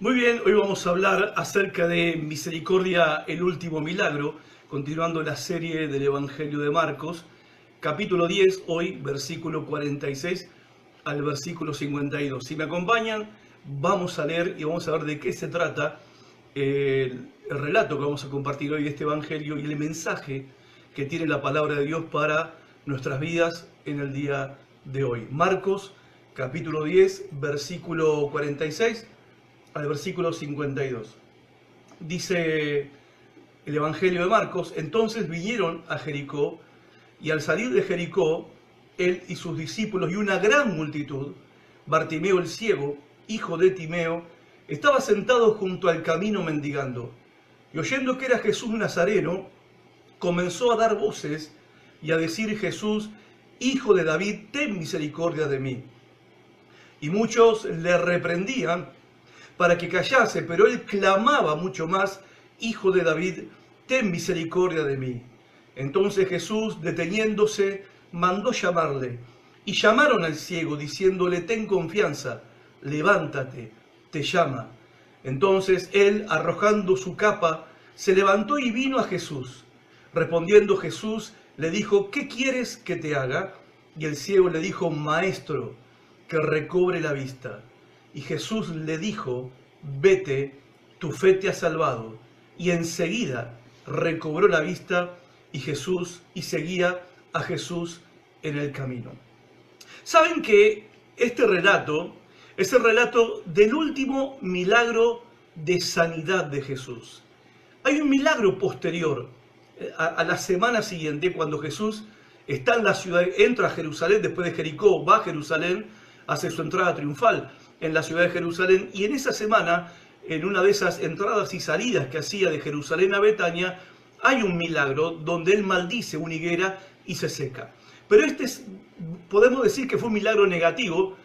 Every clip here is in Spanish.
Muy bien, hoy vamos a hablar acerca de Misericordia, el último milagro, continuando la serie del Evangelio de Marcos, capítulo 10, hoy versículo 46 al versículo 52. Si me acompañan, vamos a leer y vamos a ver de qué se trata el relato que vamos a compartir hoy de este Evangelio y el mensaje que tiene la palabra de Dios para nuestras vidas en el día de hoy. Marcos, capítulo 10, versículo 46 al versículo 52. Dice el Evangelio de Marcos: entonces vinieron a Jericó, y al salir de Jericó, él y sus discípulos y una gran multitud, Bartimeo el ciego, hijo de Timeo, estaba sentado junto al camino mendigando. Y oyendo que era Jesús Nazareno, comenzó a dar voces y a decir: Jesús, hijo de David, ten misericordia de mí. Y muchos le reprendían para que callase, pero él clamaba mucho más: Hijo de David, ten misericordia de mí. Entonces Jesús, deteniéndose, mandó llamarle. Y llamaron al ciego, diciéndole: ten confianza, levántate, te llama. Entonces él, arrojando su capa, se levantó y vino a Jesús. Respondiendo Jesús, le dijo: ¿qué quieres que te haga? Y el ciego le dijo: Maestro, que recobre la vista. Y Jesús le dijo: vete, tu fe te ha salvado. Y enseguida recobró la vista y seguía a Jesús en el camino. Saben que este relato es el relato del último milagro de sanidad de Jesús. Hay un milagro posterior, a la semana siguiente, cuando Jesús está en la ciudad, entra a Jerusalén, después de Jericó, va a Jerusalén, hace su entrada triunfal en la ciudad de Jerusalén, y en esa semana, en una de esas entradas y salidas que hacía de Jerusalén a Betania, hay un milagro donde él maldice una higuera y se seca. Pero podemos decir que fue un milagro negativo,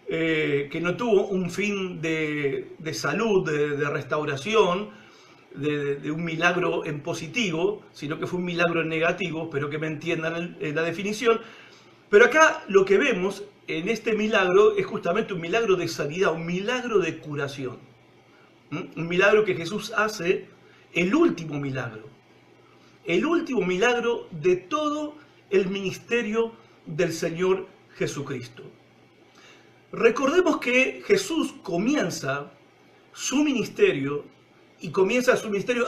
que no tuvo un fin de salud, de restauración, de un milagro en positivo, sino que fue un milagro en negativo, pero que me entiendan la definición. Pero acá lo que vemos en este milagro es justamente un milagro de sanidad, un milagro de curación. Un milagro que Jesús hace, el último milagro de todo el ministerio del Señor Jesucristo. Recordemos que Jesús comienza su ministerio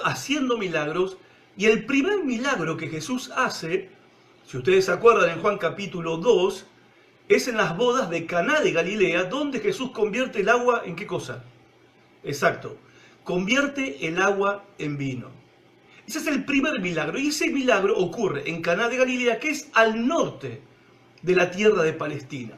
haciendo milagros, y el primer milagro que Jesús hace, si ustedes se acuerdan, en Juan capítulo 2, es en las bodas de Caná de Galilea, donde Jesús convierte el agua ¿en qué cosa? Exacto, convierte el agua en vino. Ese es el primer milagro, y ese milagro ocurre en Caná de Galilea, que es al norte de la tierra de Palestina.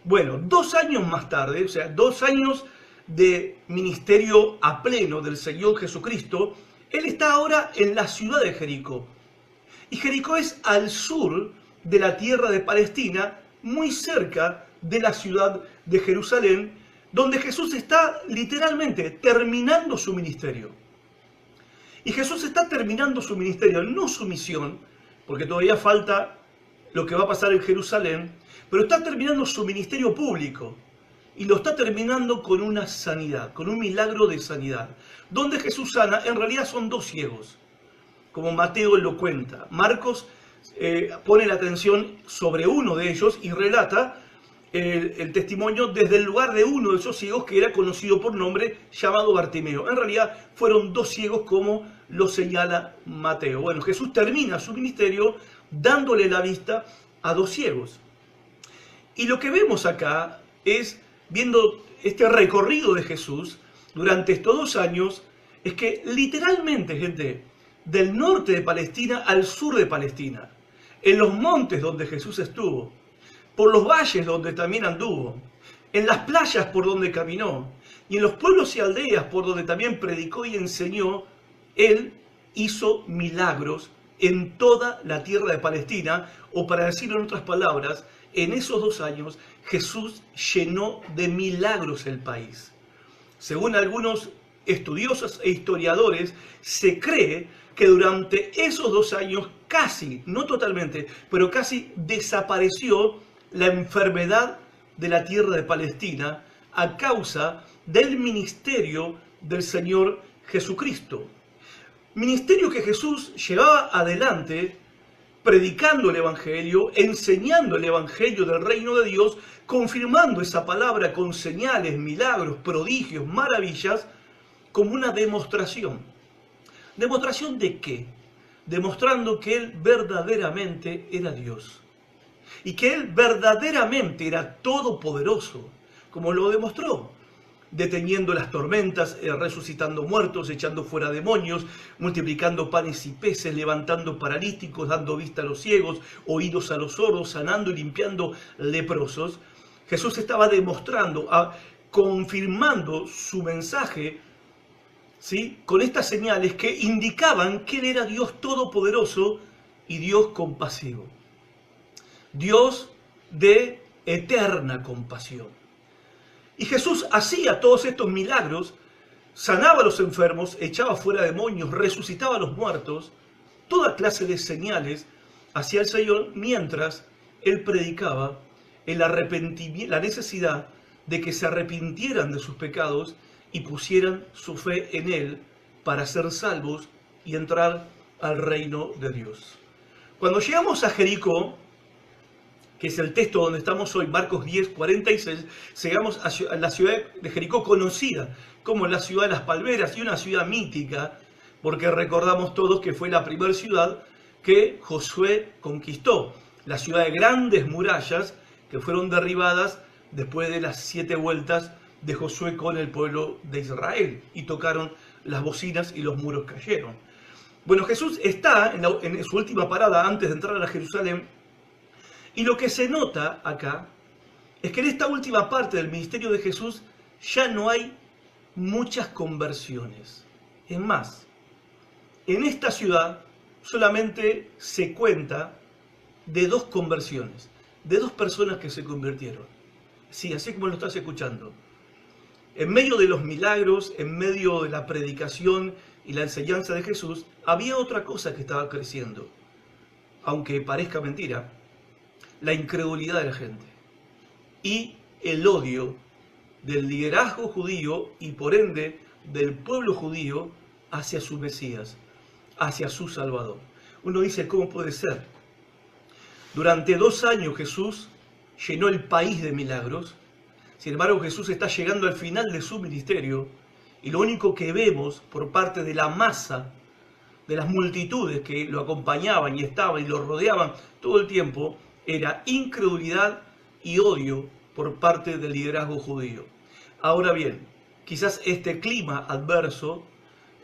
Bueno, 2 años más tarde, o sea, 2 años de ministerio a pleno del Señor Jesucristo, él está ahora en la ciudad de Jericó. Y Jericó es al sur de la tierra de Palestina, muy cerca de la ciudad de Jerusalén, donde Jesús está literalmente terminando su ministerio. Y Jesús está terminando su ministerio, no su misión, porque todavía falta lo que va a pasar en Jerusalén, pero está terminando su ministerio público. Y lo está terminando con una sanidad, con un milagro de sanidad. Donde Jesús sana, en realidad son 2 ciegos, como Mateo lo cuenta. Marcos pone la atención sobre uno de ellos y relata el testimonio desde el lugar de uno de esos ciegos que era conocido por nombre, llamado Bartimeo. En realidad fueron 2 ciegos, como lo señala Mateo. Bueno, Jesús termina su ministerio dándole la vista a 2 ciegos. Y lo que vemos acá es, viendo este recorrido de Jesús durante estos 2 años, es que literalmente, gente, del norte de Palestina al sur de Palestina, en los montes donde Jesús estuvo, por los valles donde también anduvo, en las playas por donde caminó, y en los pueblos y aldeas por donde también predicó y enseñó, él hizo milagros en toda la tierra de Palestina, o para decirlo en otras palabras, en esos 2 años Jesús llenó de milagros el país. Según algunos estudiosos e historiadores, se cree que durante esos 2 años casi, no totalmente, pero casi desapareció la enfermedad de la tierra de Palestina a causa del ministerio del Señor Jesucristo. Ministerio que Jesús llevaba adelante predicando el Evangelio, enseñando el Evangelio del reino de Dios, confirmando esa palabra con señales, milagros, prodigios, maravillas, como una demostración. ¿Demostración de qué? Demostrando que Él verdaderamente era Dios. Y que Él verdaderamente era todopoderoso, como lo demostró, deteniendo las tormentas, resucitando muertos, echando fuera demonios, multiplicando panes y peces, levantando paralíticos, dando vista a los ciegos, oídos a los sordos, sanando y limpiando leprosos. Jesús estaba demostrando, confirmando su mensaje, ¿sí?, con estas señales que indicaban que Él era Dios todopoderoso y Dios compasivo. Dios de eterna compasión. Y Jesús hacía todos estos milagros, sanaba a los enfermos, echaba fuera demonios, resucitaba a los muertos, toda clase de señales hacia el Señor, mientras Él predicaba el arrepentimiento, la necesidad de que se arrepintieran de sus pecados y pusieran su fe en Él para ser salvos y entrar al reino de Dios. Cuando llegamos a Jericó, que es el texto donde estamos hoy, Marcos 10, 46, llegamos a la ciudad de Jericó, conocida como la ciudad de las palmeras, y una ciudad mítica, porque recordamos todos que fue la primera ciudad que Josué conquistó, la ciudad de grandes murallas que fueron derribadas después de las 7 vueltas de Josué con el pueblo de Israel, y tocaron las bocinas y los muros cayeron. Bueno, Jesús está en su última parada antes de entrar a Jerusalén. Y lo que se nota acá es que en esta última parte del ministerio de Jesús ya no hay muchas conversiones. Es más, en esta ciudad solamente se cuenta de 2 conversiones, de 2 personas que se convirtieron. Sí, así como lo estás escuchando. En medio de los milagros, en medio de la predicación y la enseñanza de Jesús, había otra cosa que estaba creciendo, aunque parezca mentira: la incredulidad de la gente y el odio del liderazgo judío y por ende del pueblo judío hacia su Mesías, hacia su Salvador. Uno dice, ¿cómo puede ser? Durante 2 años Jesús llenó el país de milagros. Sin embargo, Jesús está llegando al final de su ministerio y lo único que vemos por parte de la masa, de las multitudes que lo acompañaban y estaban y lo rodeaban todo el tiempo, era incredulidad y odio por parte del liderazgo judío. Ahora bien, quizás este clima adverso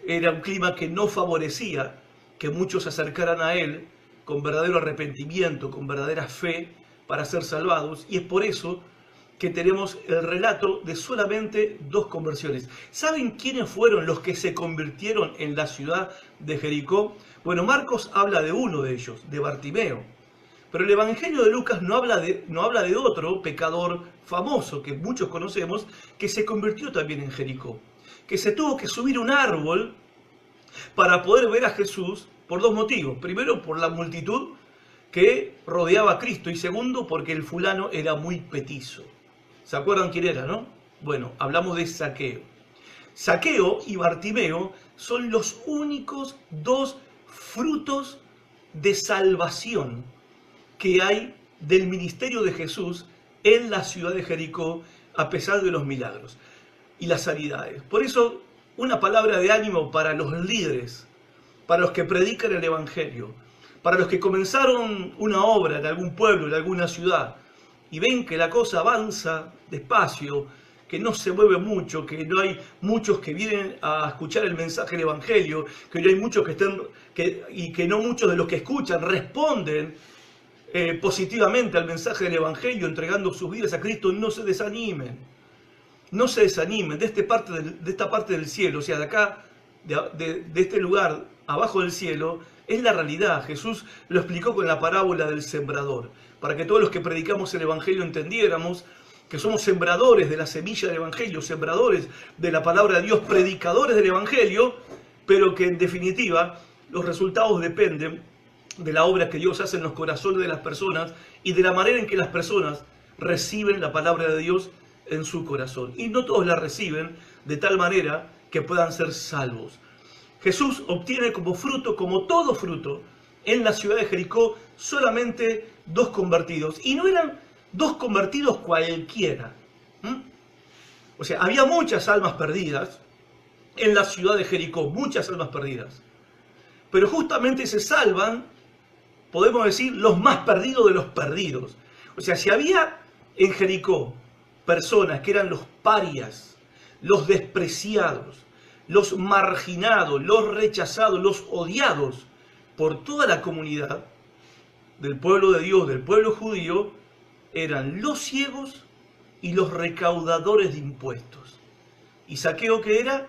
era un clima que no favorecía que muchos se acercaran a Él con verdadero arrepentimiento, con verdadera fe para ser salvados, y es por eso que tenemos el relato de solamente 2 conversiones. ¿Saben quiénes fueron los que se convirtieron en la ciudad de Jericó? Bueno, Marcos habla de uno de ellos, de Bartimeo. Pero el Evangelio de Lucas no habla de otro pecador famoso que muchos conocemos, que se convirtió también en Jericó, que se tuvo que subir un árbol para poder ver a Jesús por 2 motivos. Primero, por la multitud que rodeaba a Cristo, y segundo, porque el fulano era muy petizo. ¿Se acuerdan quién era, no? Bueno, hablamos de Zaqueo. Zaqueo y Bartimeo son los únicos 2 frutos de salvación que hay del ministerio de Jesús en la ciudad de Jericó, a pesar de los milagros y las sanidades. Por eso, una palabra de ánimo para los líderes, para los que predican el Evangelio, para los que comenzaron una obra en algún pueblo, en alguna ciudad, y ven que la cosa avanza despacio, que no se mueve mucho, que no hay muchos que vienen a escuchar el mensaje del Evangelio, que no hay muchos y que no muchos de los que escuchan responden positivamente al mensaje del Evangelio, entregando sus vidas a Cristo. No se desanimen, no se desanimen de esta parte del cielo, o sea, de acá, de este lugar, abajo del cielo, es la realidad. Jesús lo explicó con la parábola del sembrador, para que todos los que predicamos el Evangelio entendiéramos que somos sembradores de la semilla del Evangelio, sembradores de la palabra de Dios, predicadores del Evangelio, pero que en definitiva los resultados dependen de la obra que Dios hace en los corazones de las personas y de la manera en que las personas reciben la palabra de Dios en su corazón. Y no todos la reciben de tal manera que puedan ser salvos. Jesús obtiene como fruto, como todo fruto, en la ciudad de Jericó solamente 2 convertidos. Y no eran 2 convertidos cualquiera. O sea, había muchas almas perdidas en la ciudad de Jericó, muchas almas perdidas. Pero justamente se salvan, podemos decir, los más perdidos de los perdidos. O sea, si había en Jericó personas que eran los parias, los despreciados, los marginados, los rechazados, los odiados por toda la comunidad del pueblo de Dios, del pueblo judío, eran los ciegos y los recaudadores de impuestos. Y Zaqueo, que era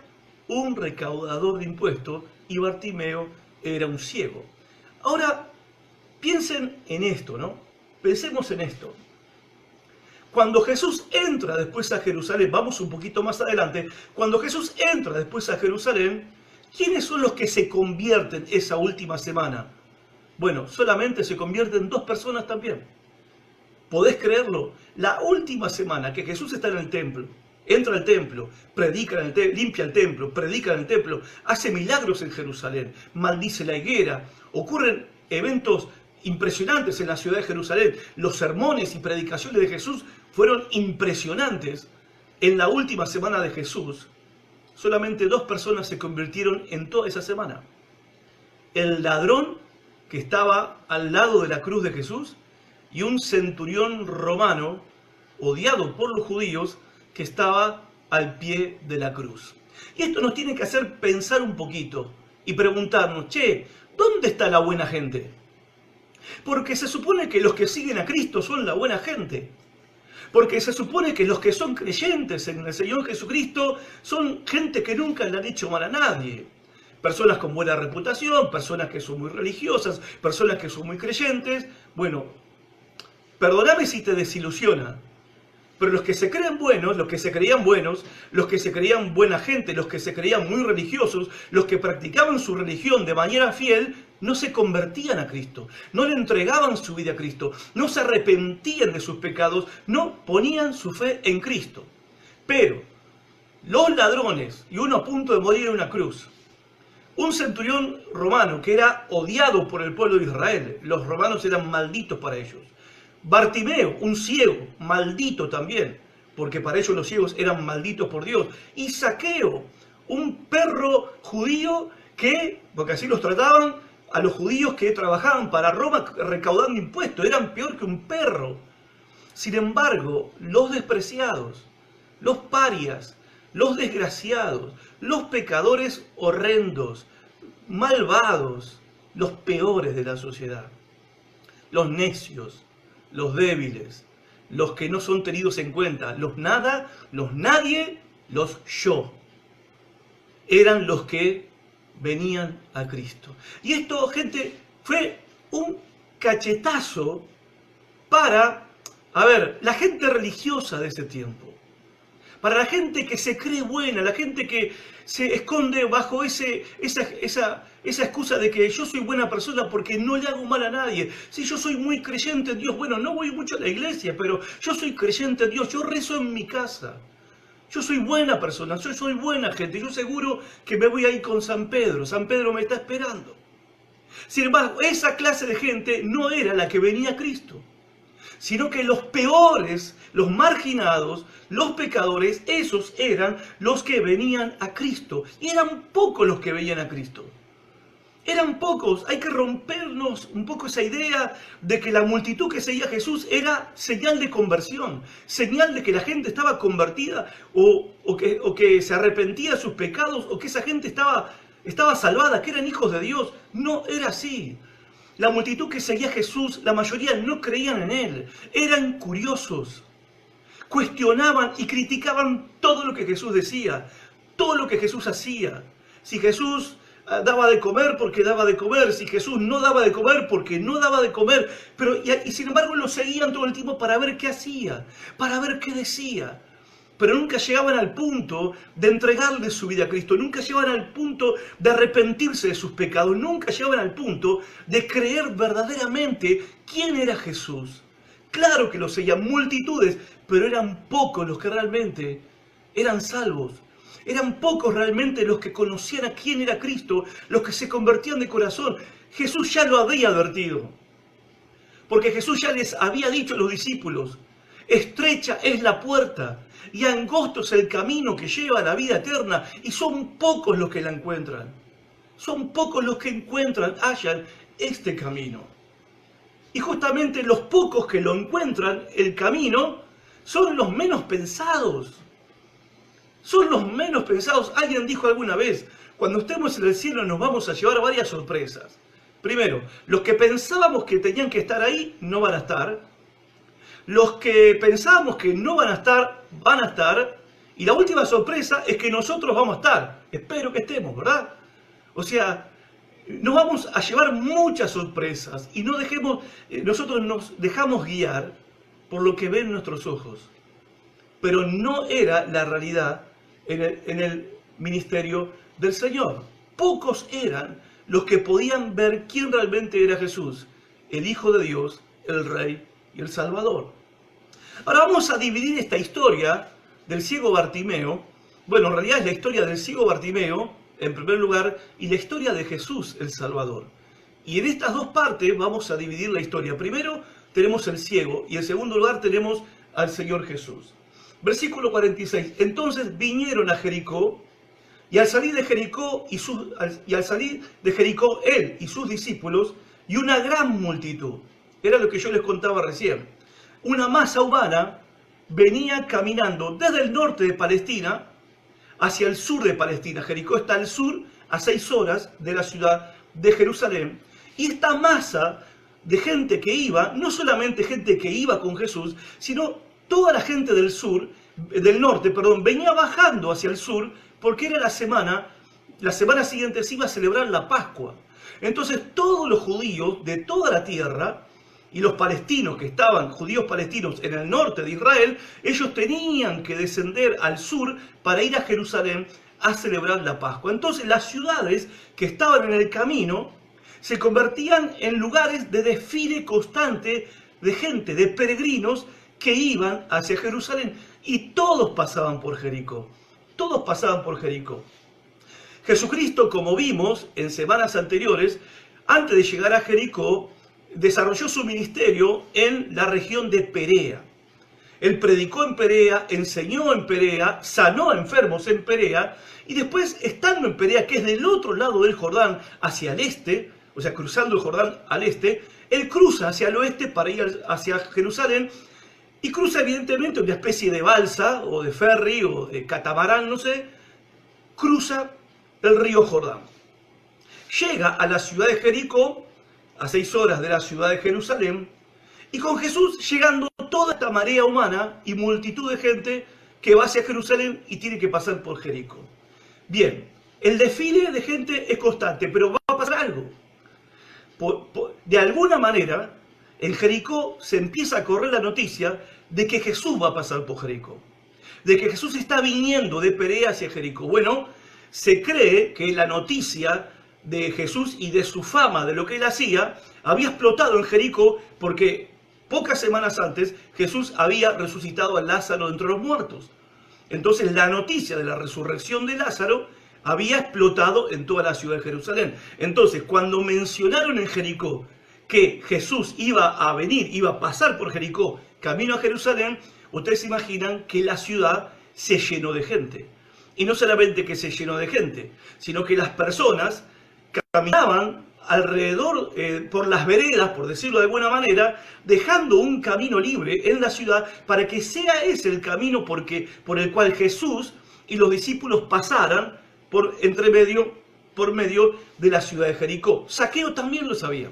un recaudador de impuestos, y Bartimeo era un ciego. Ahora, piensen en esto, ¿no? Pensemos en esto. Cuando Jesús entra después a Jerusalén, vamos un poquito más adelante, cuando Jesús entra después a Jerusalén, ¿quiénes son los que se convierten esa última semana? Bueno, solamente se convierten 2 personas también. ¿Podés creerlo? La última semana que Jesús está en el templo, entra al templo, predica en el templo, limpia el templo, predica en el templo, hace milagros en Jerusalén, maldice la higuera, ocurren eventos impresionantes en la ciudad de Jerusalén. Los sermones y predicaciones de Jesús fueron impresionantes. En la última semana de Jesús, solamente 2 personas se convirtieron en toda esa semana. El ladrón que estaba al lado de la cruz de Jesús y un centurión romano, odiado por los judíos, que estaba al pie de la cruz. Y esto nos tiene que hacer pensar un poquito y preguntarnos, che, ¿dónde está la buena gente? Porque se supone que los que siguen a Cristo son la buena gente. Porque se supone que los que son creyentes en el Señor Jesucristo son gente que nunca le han hecho mal a nadie. Personas con buena reputación, personas que son muy religiosas, personas que son muy creyentes. Bueno, perdóname si te desilusiona, pero los que se creen buenos, los que se creían buenos, los que se creían buena gente, los que se creían muy religiosos, los que practicaban su religión de manera fiel, no se convertían a Cristo, no le entregaban su vida a Cristo, no se arrepentían de sus pecados, no ponían su fe en Cristo. Pero los ladrones, y uno a punto de morir en una cruz, un centurión romano que era odiado por el pueblo de Israel, los romanos eran malditos para ellos. Bartimeo, un ciego, maldito también, porque para ellos los ciegos eran malditos por Dios. Y Zaqueo, un perro judío que, porque así los trataban a los judíos que trabajaban para Roma recaudando impuestos, eran peor que un perro. Sin embargo, los despreciados, los parias, los desgraciados, los pecadores horrendos, malvados, los peores de la sociedad, los necios, los débiles, los que no son tenidos en cuenta, los nada, los nadie, los yo, eran los que venían a Cristo. Y esto, gente, fue un cachetazo para, la gente religiosa de ese tiempo. Para la gente que se cree buena, la gente que se esconde bajo esa excusa de que yo soy buena persona porque no le hago mal a nadie. Si yo soy muy creyente en Dios, bueno, no voy mucho a la iglesia, pero yo soy creyente en Dios, yo rezo en mi casa. Yo soy buena persona, yo soy buena gente, yo seguro que me voy a ir con San Pedro me está esperando. Sin embargo, esa clase de gente no era la que venía a Cristo, sino que los peores, los marginados, los pecadores, esos eran los que venían a Cristo. Y eran pocos los que venían a Cristo. Eran pocos. Hay que rompernos un poco esa idea de que la multitud que seguía a Jesús era señal de conversión, señal de que la gente estaba convertida o que se arrepentía de sus pecados o que esa gente estaba salvada, que eran hijos de Dios. No era así. La multitud que seguía a Jesús, la mayoría no creían en Él. Eran curiosos. Cuestionaban y criticaban todo lo que Jesús decía, todo lo que Jesús hacía. Si Jesús daba de comer, porque daba de comer. Si Jesús no daba de comer, porque no daba de comer. Y sin embargo lo seguían todo el tiempo para ver qué hacía, para ver qué decía. Pero nunca llegaban al punto de entregarle su vida a Cristo, nunca llegaban al punto de arrepentirse de sus pecados, nunca llegaban al punto de creer verdaderamente quién era Jesús. Claro que lo seguían multitudes, pero eran pocos los que realmente eran salvos. Eran pocos realmente los que conocían a quién era Cristo, los que se convertían de corazón. Jesús ya lo había advertido, porque Jesús ya les había dicho a los discípulos: estrecha es la puerta y angosto es el camino que lleva a la vida eterna, y son pocos los que la encuentran. Son pocos los que hallan este camino. Y justamente los pocos que lo encuentran, el camino, son los menos pensados. Son los menos pensados. Alguien dijo alguna vez: cuando estemos en el cielo nos vamos a llevar varias sorpresas. Primero, los que pensábamos que tenían que estar ahí, no van a estar. Los que pensábamos que no van a estar, van a estar. Y la última sorpresa es que nosotros vamos a estar. Espero que estemos, ¿verdad? O sea, nos vamos a llevar muchas sorpresas y nosotros nos dejamos guiar por lo que ven nuestros ojos. Pero no era la realidad en el ministerio del Señor. Pocos eran los que podían ver quién realmente era Jesús, el Hijo de Dios, el Rey y el Salvador. Ahora vamos a dividir esta historia del ciego Bartimeo. Bueno, en realidad es la historia del ciego Bartimeo, en primer lugar, y la historia de Jesús, el Salvador. Y en estas dos partes vamos a dividir la historia. Primero tenemos el ciego y en segundo lugar tenemos al Señor Jesús. Versículo 46. Entonces vinieron a Jericó, y al salir de Jericó, él y sus discípulos, y una gran multitud. Era lo que yo les contaba recién. Una masa humana venía caminando desde el norte de Palestina hacia el sur de Palestina. Jericó está al sur, a 6 horas de la ciudad de Jerusalén. Y esta masa de gente que iba, no solamente gente que iba con Jesús, sino toda la gente del norte, venía bajando hacia el sur, porque era la semana siguiente se iba a celebrar la Pascua. Entonces todos los judíos de toda la tierra y los palestinos que estaban, judíos palestinos en el norte de Israel, ellos tenían que descender al sur para ir a Jerusalén a celebrar la Pascua. Entonces las ciudades que estaban en el camino se convertían en lugares de desfile constante de gente, de peregrinos que iban hacia Jerusalén. Y todos pasaban por Jericó. Todos pasaban por Jericó. Jesucristo, como vimos en semanas anteriores, antes de llegar a Jericó, desarrolló su ministerio en la región de Perea. Él predicó en Perea, enseñó en Perea, sanó a enfermos en Perea, y después, estando en Perea, que es del otro lado del Jordán, hacia el este, o sea, cruzando el Jordán al este, él cruza hacia el oeste para ir hacia Jerusalén, y cruza evidentemente una especie de balsa, o de ferry, o de catamarán, no sé, cruza el río Jordán. Llega a la ciudad de Jericó, a 6 horas de la ciudad de Jerusalén, y con Jesús llegando toda esta marea humana y multitud de gente que va hacia Jerusalén y tiene que pasar por Jericó. Bien, el desfile de gente es constante, pero va a pasar algo. De alguna manera, en Jericó se empieza a correr la noticia de que Jesús va a pasar por Jericó, de que Jesús está viniendo de Perea hacia Jericó. Bueno, se cree que la noticia de Jesús y de su fama, de lo que él hacía, había explotado en Jericó porque pocas semanas antes Jesús había resucitado a Lázaro de entre los muertos. Entonces la noticia de la resurrección de Lázaro había explotado en toda la ciudad de Jerusalén. Entonces, cuando mencionaron en Jericó que Jesús iba a venir, iba a pasar por Jericó, camino a Jerusalén, ustedes se imaginan que la ciudad se llenó de gente. Y no solamente que se llenó de gente, sino que las personas caminaban alrededor, por las veredas, por decirlo de alguna manera, dejando un camino libre en la ciudad para que sea ese el camino por el cual Jesús y los discípulos pasaran por medio de la ciudad de Jericó. Zaqueo también lo sabía.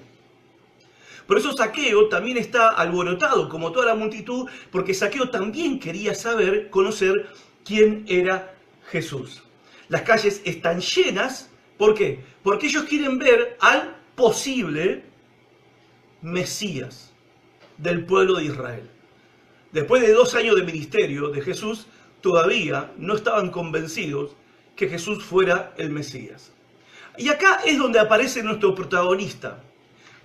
Por eso Zaqueo también está alborotado, como toda la multitud, porque Zaqueo también quería conocer quién era Jesús. Las calles están llenas. ¿Por qué? Porque ellos quieren ver al posible Mesías del pueblo de Israel. Después de 2 años de ministerio de Jesús, todavía no estaban convencidos que Jesús fuera el Mesías. Y acá es donde aparece nuestro protagonista,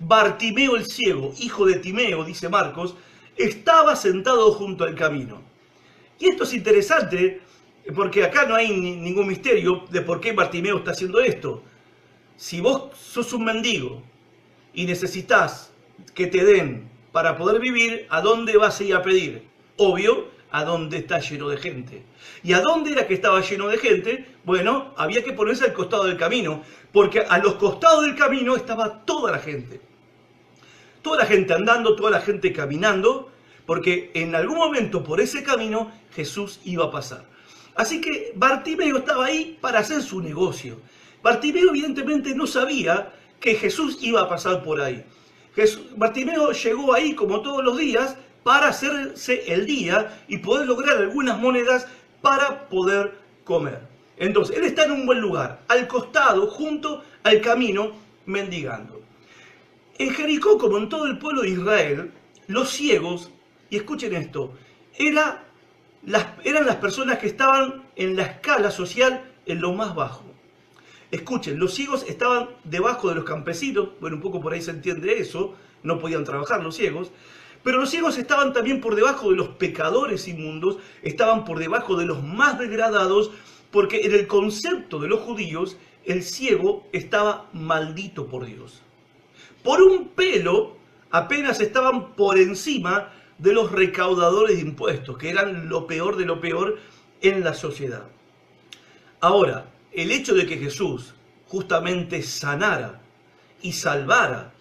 Bartimeo el ciego, hijo de Timeo, dice Marcos, estaba sentado junto al camino. Y esto es interesante porque acá no hay ningún misterio de por qué Bartimeo está haciendo esto. Si vos sos un mendigo y necesitas que te den para poder vivir, ¿a dónde vas a ir a pedir? Obvio, a dónde está lleno de gente. ¿Y a dónde era que estaba lleno de gente? Bueno, había que ponerse al costado del camino, porque a los costados del camino estaba toda la gente. Toda la gente andando, toda la gente caminando, porque en algún momento por ese camino Jesús iba a pasar. Así que Bartimeo estaba ahí para hacer su negocio. Bartimeo evidentemente no sabía que Jesús iba a pasar por ahí. Bartimeo llegó ahí como todos los días para hacerse el día y poder lograr algunas monedas para poder comer. Entonces, él está en un buen lugar, al costado, junto al camino, mendigando. En Jericó, como en todo el pueblo de Israel, los ciegos, y escuchen esto, eran las personas que estaban en la escala social en lo más bajo. Escuchen, los ciegos estaban debajo de los campesinos, bueno, un poco por ahí se entiende eso, no podían trabajar los ciegos, pero los ciegos estaban también por debajo de los pecadores inmundos, estaban por debajo de los más degradados, porque en el concepto de los judíos, el ciego estaba maldito por Dios. Por un pelo, apenas estaban por encima de los recaudadores de impuestos, que eran lo peor de lo peor en la sociedad. Ahora, el hecho de que Jesús justamente sanara y salvara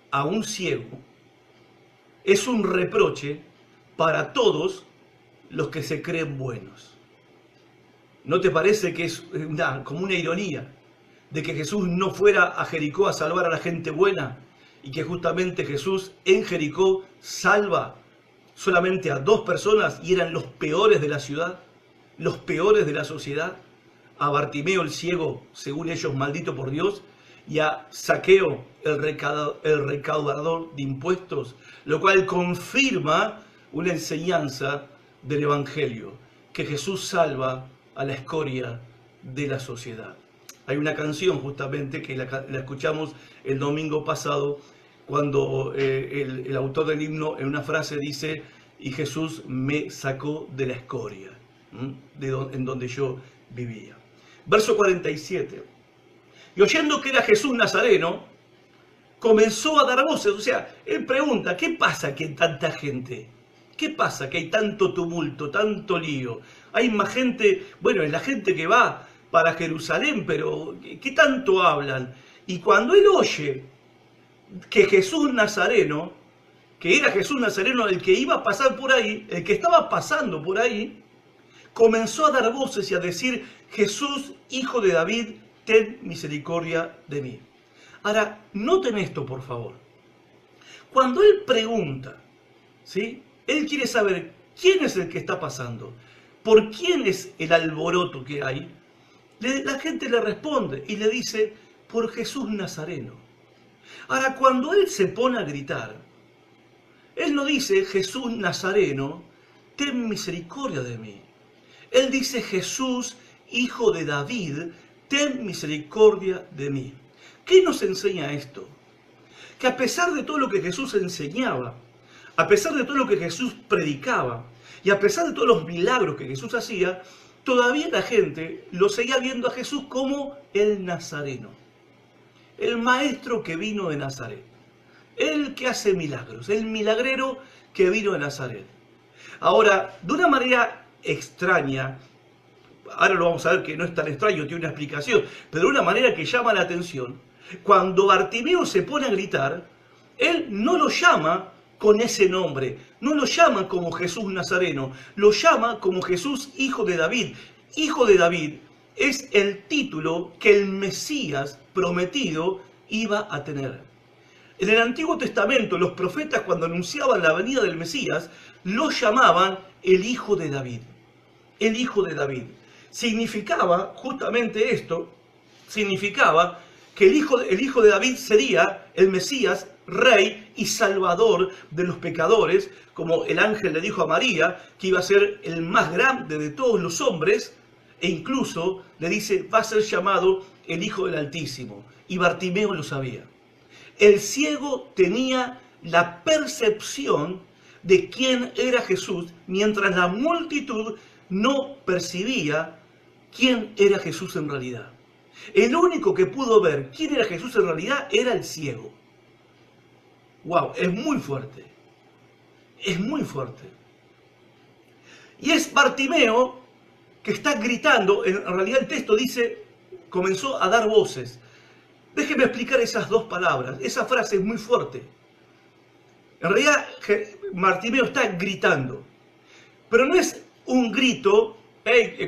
a un ciego es un reproche para todos los que se creen buenos. ¿No te parece que es como una ironía de que Jesús no fuera a Jericó a salvar a la gente buena y que justamente Jesús en Jericó salva solamente a 2 personas y eran los peores de la ciudad, los peores de la sociedad? A Bartimeo el ciego, según ellos maldito por Dios, y a Zaqueo el recaudador de impuestos, lo cual confirma una enseñanza del Evangelio, que Jesús salva a la escoria de la sociedad. Hay una canción justamente que la escuchamos el domingo pasado, cuando el autor del himno en una frase dice: y Jesús me sacó de la escoria, en donde yo vivía. Verso 47. Y oyendo que era Jesús Nazareno, comenzó a dar voces. O sea, él pregunta: ¿qué pasa que hay tanta gente? ¿Qué pasa que hay tanto tumulto, tanto lío? Hay más gente, bueno, es la gente que va para Jerusalén, pero ¿qué tanto hablan? Y cuando él oye que Jesús Nazareno, que era Jesús Nazareno el que iba a pasar por ahí, el que estaba pasando por ahí, comenzó a dar voces y a decir: Jesús, hijo de David, ten misericordia de mí. Ahora, noten esto, por favor. Cuando él pregunta, ¿sí?, él quiere saber quién es el que está pasando, por quién es el alboroto que hay. La gente le responde y le dice: por Jesús Nazareno. Ahora, cuando él se pone a gritar, él no dice: Jesús Nazareno, ten misericordia de mí. Él dice: Jesús, hijo de David, ten misericordia de mí. ¿Qué nos enseña esto? Que a pesar de todo lo que Jesús enseñaba, a pesar de todo lo que Jesús predicaba, y a pesar de todos los milagros que Jesús hacía, todavía la gente lo seguía viendo a Jesús como el Nazareno, el maestro que vino de Nazaret, el que hace milagros, el milagrero que vino de Nazaret. Ahora, de una manera extraña, ahora lo vamos a ver que no es tan extraño, tiene una explicación, pero de una manera que llama la atención, cuando Bartimeo se pone a gritar, él no lo llama con ese nombre, no lo llama como Jesús Nazareno, lo llama como Jesús, hijo de David. Hijo de David es el título que el Mesías prometido iba a tener. En el Antiguo Testamento, los profetas, cuando anunciaban la venida del Mesías, lo llamaban el Hijo de David. El Hijo de David. Significaba justamente esto, significaba que el hijo de David sería el Mesías, Rey y Salvador de los pecadores, como el ángel le dijo a María, que iba a ser el más grande de todos los hombres, e incluso le dice: va a ser llamado el Hijo del Altísimo. Y Bartimeo lo sabía. El ciego tenía la percepción de quién era Jesús, mientras la multitud no percibía quién era Jesús en realidad. El único que pudo ver quién era Jesús en realidad era el ciego. ¡Wow! Es muy fuerte. Es muy fuerte. Y es Bartimeo que está gritando. En realidad el texto dice, comenzó a dar voces. Déjeme explicar esas dos palabras. Esa frase es muy fuerte. En realidad Bartimeo está gritando. Pero no es un grito,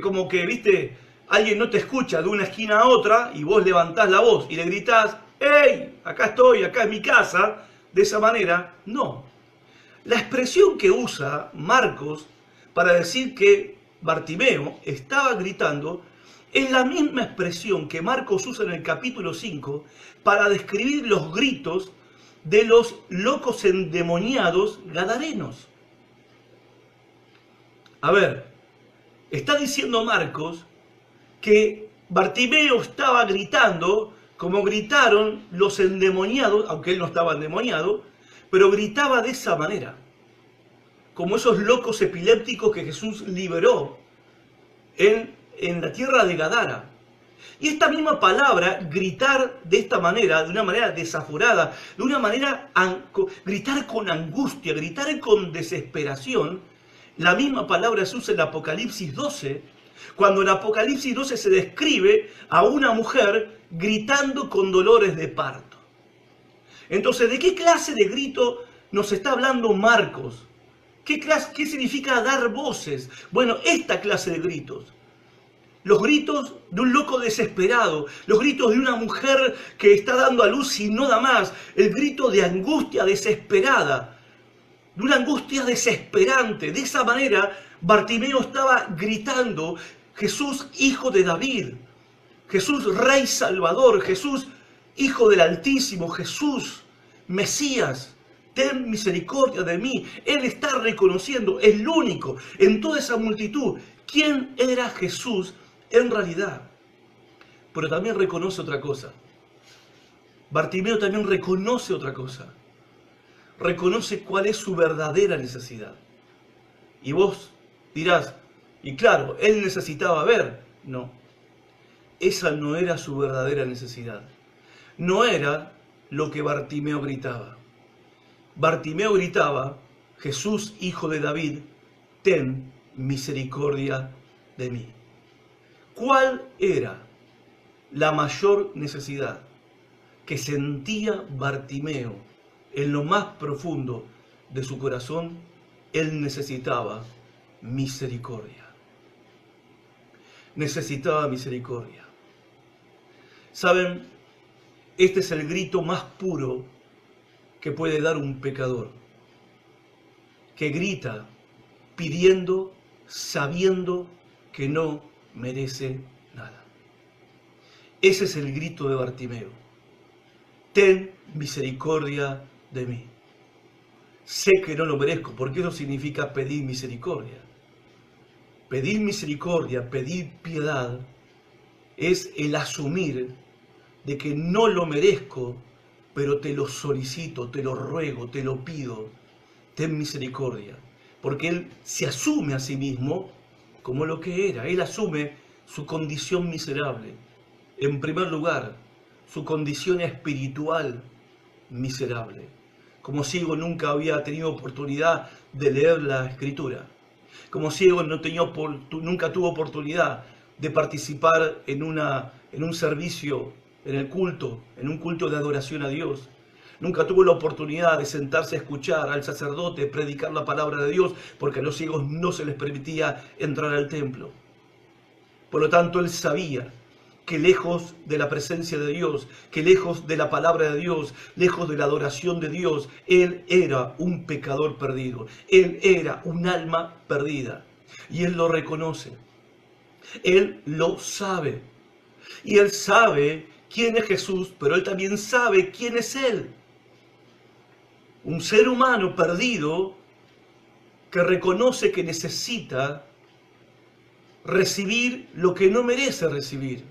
como que, viste, alguien no te escucha de una esquina a otra y vos levantás la voz y le gritás, ¡hey! Acá estoy, acá es mi casa. De esa manera, no. La expresión que usa Marcos para decir que Bartimeo estaba gritando es la misma expresión que Marcos usa en el capítulo 5 para describir los gritos de los locos endemoniados gadarenos. A ver, está diciendo Marcos que Bartimeo estaba gritando como gritaron los endemoniados, aunque él no estaba endemoniado, pero gritaba de esa manera, como esos locos epilépticos que Jesús liberó en la tierra de Gadara. Y esta misma palabra, gritar de esta manera, de una manera desaforada, de una manera, gritar con angustia, gritar con desesperación, la misma palabra se usa en Apocalipsis 12, cuando en Apocalipsis 12 se describe a una mujer gritando con dolores de parto. Entonces, ¿de qué clase de grito nos está hablando Marcos? ¿Qué significa dar voces? Bueno, esta clase de gritos. Los gritos de un loco desesperado, los gritos de una mujer que está dando a luz y no da más, el grito de angustia desesperada, de una angustia desesperante. De esa manera, Bartimeo estaba gritando, Jesús, hijo de David, Jesús, Rey Salvador, Jesús, Hijo del Altísimo, Jesús, Mesías, ten misericordia de mí. Él está reconociendo, el único, en toda esa multitud, quién era Jesús en realidad. Pero también reconoce otra cosa. Bartimeo también reconoce otra cosa. Reconoce cuál es su verdadera necesidad. Y vos dirás, y claro, él necesitaba ver. No, esa no era su verdadera necesidad. No era lo que Bartimeo gritaba. Bartimeo gritaba, Jesús, hijo de David, ten misericordia de mí. ¿Cuál era la mayor necesidad que sentía Bartimeo en lo más profundo de su corazón? Él necesitaba misericordia. Necesitaba misericordia. ¿Saben? Este es el grito más puro que puede dar un pecador, que grita pidiendo, sabiendo que no merece nada. Ese es el grito de Bartimeo. Ten misericordia de mí. Sé que no lo merezco, porque eso significa pedir misericordia. Pedir misericordia, pedir piedad, es el asumir de que no lo merezco, pero te lo solicito, te lo ruego, te lo pido. Ten misericordia. Porque él se asume a sí mismo como lo que era. Él asume su condición miserable. En primer lugar, su condición espiritual miserable. Como ciego nunca había tenido oportunidad de leer la Escritura. Como ciego nunca tuvo oportunidad de participar en un servicio, en un culto de adoración a Dios. Nunca tuvo la oportunidad de sentarse a escuchar al sacerdote predicar la palabra de Dios, porque a los ciegos no se les permitía entrar al templo. Por lo tanto, él sabía que lejos de la presencia de Dios, que lejos de la palabra de Dios, lejos de la adoración de Dios, él era un pecador perdido. Él era un alma perdida. Y él lo reconoce. Él lo sabe. Y él sabe quién es Jesús, pero él también sabe quién es él. Un ser humano perdido que reconoce que necesita recibir lo que no merece recibir,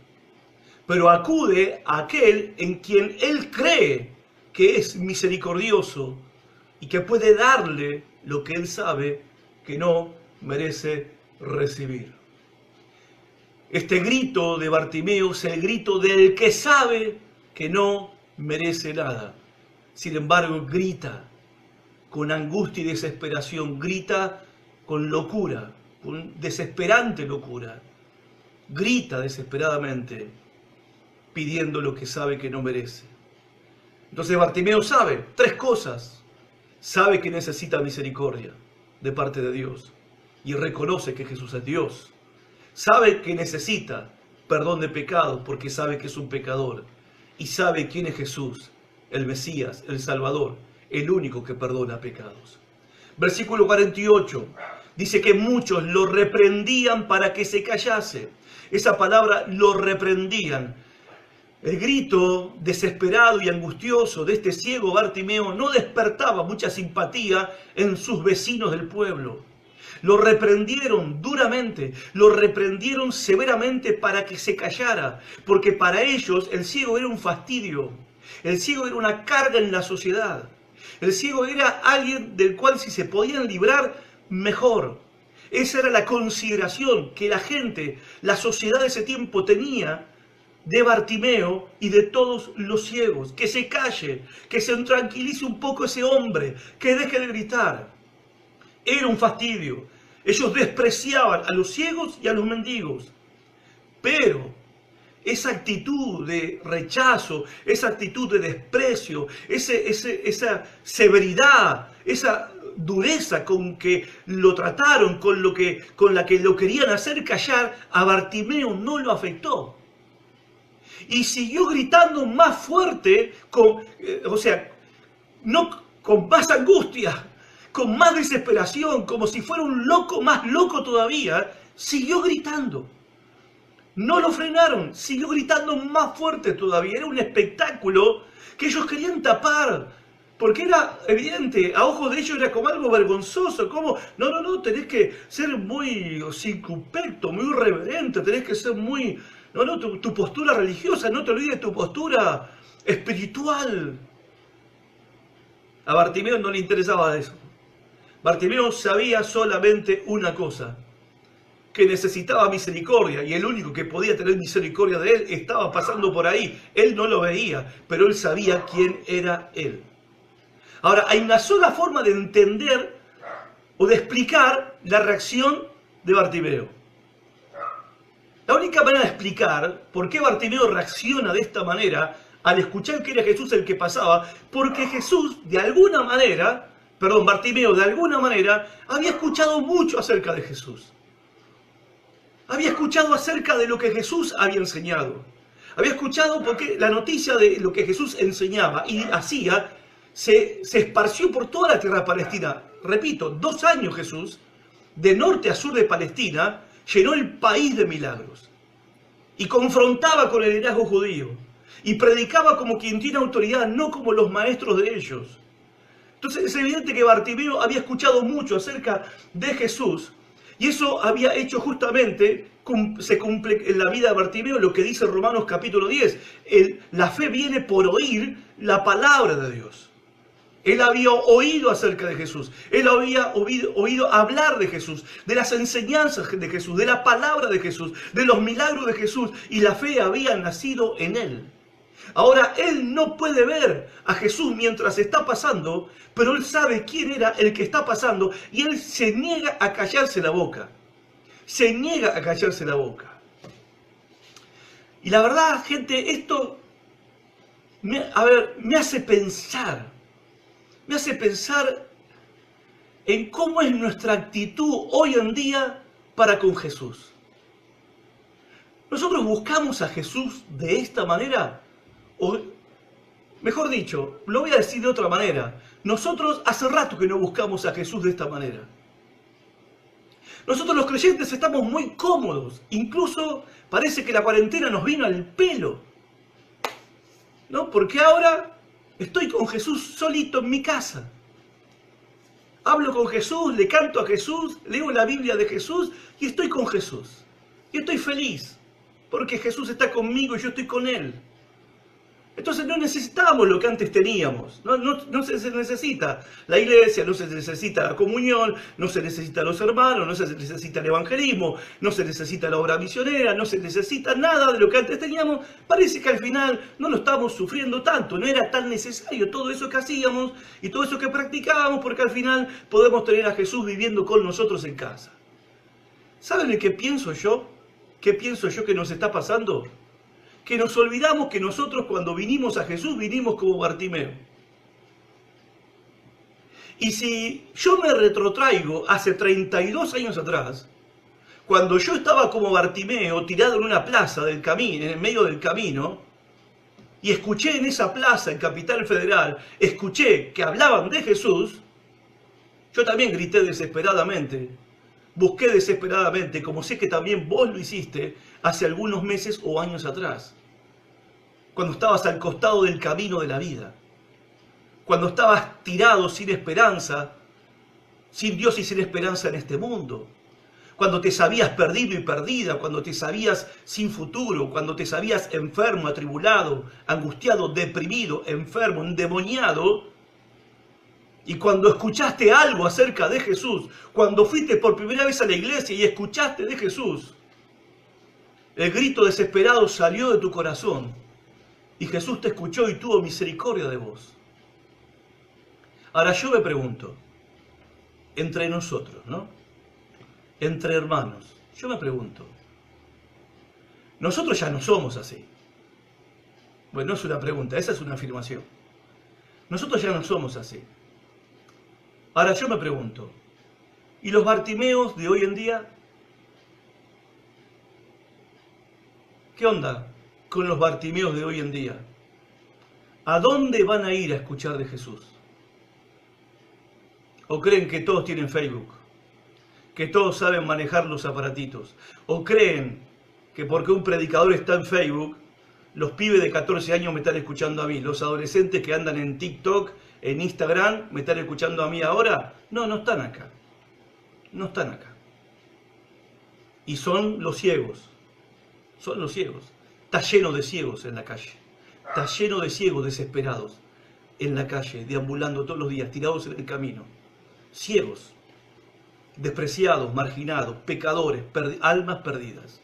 pero acude a aquel en quien él cree que es misericordioso y que puede darle lo que él sabe que no merece recibir. Este grito de Bartimeo es el grito del que sabe que no merece nada. Sin embargo, grita con angustia y desesperación, grita con locura, con desesperante locura. Grita desesperadamente, pidiendo lo que sabe que no merece. Entonces Bartimeo sabe tres cosas. Sabe que necesita misericordia de parte de Dios y reconoce que Jesús es Dios. Sabe que necesita perdón de pecados porque sabe que es un pecador. Y sabe quién es Jesús, el Mesías, el Salvador, el único que perdona pecados. Versículo 48 dice que muchos lo reprendían para que se callase. Esa palabra, lo reprendían. El grito desesperado y angustioso de este ciego Bartimeo no despertaba mucha simpatía en sus vecinos del pueblo. Lo reprendieron duramente, lo reprendieron severamente para que se callara, porque para ellos el ciego era un fastidio, el ciego era una carga en la sociedad, el ciego era alguien del cual si se podían librar, mejor. Esa era la consideración que la gente, la sociedad de ese tiempo tenía de Bartimeo y de todos los ciegos. Que se calle, que se tranquilice un poco ese hombre, que deje de gritar. Era un fastidio. Ellos despreciaban a los ciegos y a los mendigos. Pero esa actitud de rechazo, esa actitud de desprecio, esa severidad, esa dureza con que lo trataron, con la que lo querían hacer callar, a Bartimeo no lo afectó. Y siguió gritando más fuerte, no con más angustia, con más desesperación, como si fuera un loco, más loco todavía, siguió gritando. No lo frenaron, siguió gritando más fuerte todavía. Era un espectáculo que ellos querían tapar, porque era evidente, a ojos de ellos era como algo vergonzoso, como, no, tenés que ser muy circunspecto, muy reverente, tenés que ser muy, tu postura religiosa, no te olvides tu postura espiritual. A Bartimeo no le interesaba eso. Bartimeo sabía solamente una cosa, que necesitaba misericordia, y el único que podía tener misericordia de él estaba pasando por ahí. Él no lo veía, pero él sabía quién era él. Ahora, hay una sola forma de entender o de explicar la reacción de Bartimeo. La única manera de explicar por qué Bartimeo reacciona de esta manera al escuchar que era Jesús el que pasaba, porque Bartimeo de alguna manera había escuchado mucho acerca de Jesús. Había escuchado acerca de lo que Jesús había enseñado. Había escuchado porque la noticia de lo que Jesús enseñaba y hacía se esparció por toda la tierra palestina. Repito, 2 años Jesús, de norte a sur de Palestina, llenó el país de milagros. Y confrontaba con el liderazgo judío. Y predicaba como quien tiene autoridad, no como los maestros de ellos. Entonces es evidente que Bartimeo había escuchado mucho acerca de Jesús. Y eso había hecho justamente, se cumple en la vida de Bartimeo lo que dice Romanos capítulo 10. La fe viene por oír la palabra de Dios. Él había oído acerca de Jesús. Él había oído hablar de Jesús, de las enseñanzas de Jesús, de la palabra de Jesús, de los milagros de Jesús. Y la fe había nacido en él. Ahora, él no puede ver a Jesús mientras está pasando, pero él sabe quién era el que está pasando y él se niega a callarse la boca. Se niega a callarse la boca. Y la verdad, gente, esto me hace pensar en cómo es nuestra actitud hoy en día para con Jesús. ¿Nosotros buscamos a Jesús de esta manera? O, mejor dicho, lo voy a decir de otra manera. Nosotros hace rato que no buscamos a Jesús de esta manera. Nosotros los creyentes estamos muy cómodos. Incluso parece que la cuarentena nos vino al pelo. ¿No? Porque ahora estoy con Jesús solito en mi casa. Hablo con Jesús, le canto a Jesús, leo la Biblia de Jesús y estoy con Jesús. Y estoy feliz porque Jesús está conmigo y yo estoy con Él. Entonces no necesitábamos lo que antes teníamos, no se necesita la iglesia, no se necesita la comunión, no se necesita los hermanos, no se necesita el evangelismo, no se necesita la obra misionera, no se necesita nada de lo que antes teníamos. Parece que al final no lo estamos sufriendo tanto, no era tan necesario todo eso que hacíamos y todo eso que practicábamos, porque al final podemos tener a Jesús viviendo con nosotros en casa. ¿Saben de qué pienso yo? ¿Qué pienso yo que nos está pasando? Que nos olvidamos que nosotros cuando vinimos a Jesús vinimos como Bartimeo. Y si yo me retrotraigo hace 32 años atrás, cuando yo estaba como Bartimeo tirado en una plaza del camino, en el medio del camino, y escuché en esa plaza en Capital Federal, escuché que hablaban de Jesús, yo también grité desesperadamente, busqué desesperadamente, como sé que también vos lo hiciste hace algunos meses o años atrás, cuando estabas al costado del camino de la vida, cuando estabas tirado sin esperanza, sin Dios y sin esperanza en este mundo, cuando te sabías perdido y perdida, cuando te sabías sin futuro, cuando te sabías enfermo, atribulado, angustiado, deprimido, enfermo, endemoniado, y cuando escuchaste algo acerca de Jesús, cuando fuiste por primera vez a la iglesia y escuchaste de Jesús, el grito desesperado salió de tu corazón y Jesús te escuchó y tuvo misericordia de vos. Ahora yo me pregunto, entre nosotros, ¿no? Entre hermanos, yo me pregunto, nosotros ya no somos así. Bueno, no es una pregunta, esa es una afirmación. Nosotros ya no somos así. Ahora yo me pregunto, ¿y los Bartimeos de hoy en día? ¿Qué onda con los Bartimeos de hoy en día? ¿A dónde van a ir a escuchar de Jesús? ¿O creen que todos tienen Facebook? ¿Que todos saben manejar los aparatitos? ¿O creen que porque un predicador está en Facebook, los pibes de 14 años me están escuchando a mí? ¿Los adolescentes que andan en TikTok, en Instagram, me están escuchando a mí ahora? No, no están acá. No están acá. Y son los ciegos. Son los ciegos. Está lleno de ciegos en la calle. Está lleno de ciegos desesperados en la calle, deambulando todos los días, tirados en el camino. Ciegos, despreciados, marginados, pecadores, almas perdidas.